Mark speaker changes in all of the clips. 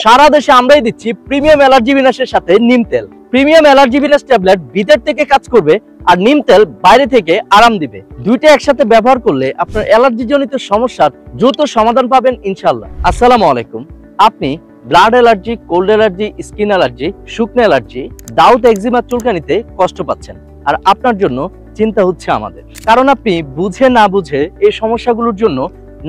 Speaker 1: সারা দেশে আমরাই দিচ্ছি প্রিমিয়াম অ্যালার্জি বিনাশের সাথে নিম তেল। প্রিমিয়াম অ্যালার্জি বিনাশ ট্যাবলেট ভিতর থেকে কাজ করবে আর নিম তেল বাইরে থেকে আরাম দিবে। দুইটা একসাথে ব্যবহার করলে আপনার অ্যালার্জি জনিত সমস্যার দ্রুত সমাধান পাবেন ইনশাআল্লাহ। আসসালামু আলাইকুম। আপনি blood allergy, cold allergy, skin allergy, শুকনো অ্যালার্জি, দাউত, একজিমা, চুলকানিতে কষ্ট পাচ্ছেন, আর আপনার জন্য চিন্তা হচ্ছে আমাদের। কারণ আপনি বুঝে না বুঝে এই সমস্যাগুলোর জন্য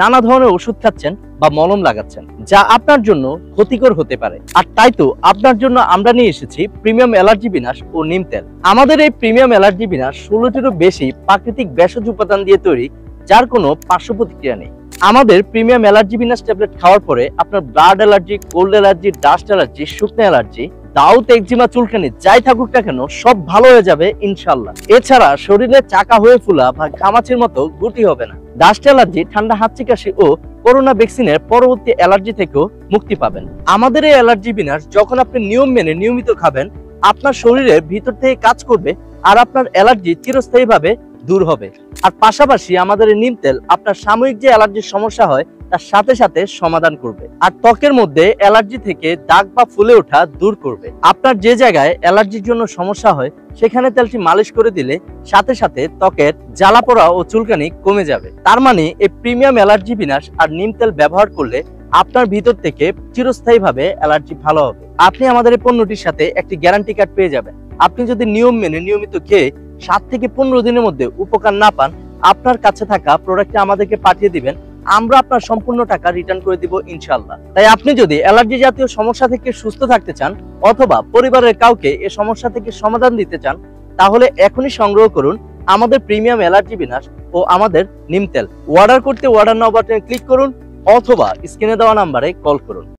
Speaker 1: নানা ধরনের ওষুধ খাচ্ছেন বা মলম লাগাচ্ছেন, যা আপনার জন্য ক্ষতিকর হতে পারে। আর তাই তো আপনার জন্য আমরা নিয়ে এসেছি প্রিমিয়াম অ্যালার্জি বিনাশ ও নিম তেল। আমাদের এই প্রিমিয়াম অ্যালার্জি বিনাশ 16টিরও বেশি প্রাকৃতিক ভেষজ উপাদান দিয়ে তৈরি, যার কোনো পার্শ্ব প্রতিক্রিয়া নেই। আমাদের প্রিমিয়াম অ্যালার্জি বিনাশ ট্যাবলেট খাওয়ার পরে আপনার blood allergy, cold allergy, dust allergy, শুকনো অ্যালার্জি, দাউত, একজিমা, চুলকানি যাই থাকুক না কেন সব ভালো হয়ে যাবে ইনশাআল্লাহ। এছাড়া শরীরে চাকা হয়ে ফোলা বা ঘামাচির মতো গুটি হবে না। ডাস্ট অ্যালার্জি, ঠান্ডা, হাঁচি, কাশি ও করোনা ভ্যাকসিনের পরবর্তী অ্যালার্জি থেকেও মুক্তি পাবেন। আমাদের এই অ্যালার্জি বিনাশ যখন আপনি নিয়ম মেনে নিয়মিত খাবেন, আপনার শরীরের ভিতর থেকে কাজ করবে আর আপনার অ্যালার্জি চিরস্থায়ীভাবে দূর হবে। আর পাশাপাশি আমাদের এই নিম তেল আপনার সাময়িক যে অ্যালার্জির সমস্যা হয় তার সাথে সাথে সমাধান করবে, আর ত্বকের মধ্যে অ্যালার্জি থেকে দাগ বা ফুলে ওঠা দূর করবে। আপনার যে জায়গায় অ্যালার্জির জন্য সমস্যা হয় সেখানে তেলটি মালিশ করে দিলে সাথে সাথে ত্বকের জ্বালা পোড়া ও চুলকানি কমে যাবে। তার মানে এই প্রিমিয়াম অ্যালার্জি বিনাশ আর নিম তেল ব্যবহার করলে আপনার ভিতর থেকে চিরস্থায়ীভাবে অ্যালার্জি ভালো হবে। আপনি আমাদের এই পণ্যটির সাথে একটি গ্যারান্টি কার্ড পেয়ে যাবেন। আপনি যদি নিয়ম মেনে নিয়মিত খেয়ে 7 থেকে 15 দিনের মধ্যে উপকার না পান, আপনার কাছে থাকা প্রোডাক্টটি আমাদেরকে পাঠিয়ে দিবেন, আমরা আপনার সম্পূর্ণ টাকা রিটার্ন করে দিব ইনশাআল্লাহ। তাই আপনি যদি অ্যালার্জি জাতীয় সমস্যা থেকে সুস্থ থাকতে চান অথবা পরিবারের কাউকে এই সমস্যা থেকে সমাধান দিতে চান, তাহলে এখনই সংগ্রহ করুন আমাদের প্রিমিয়াম অ্যালার্জি বিনাশ ও আমাদের নিম তেল। অর্ডার করতে অর্ডার নাও বাটনে ক্লিক করুন অথবা স্ক্রিনে দেওয়া নাম্বারে কল করুন।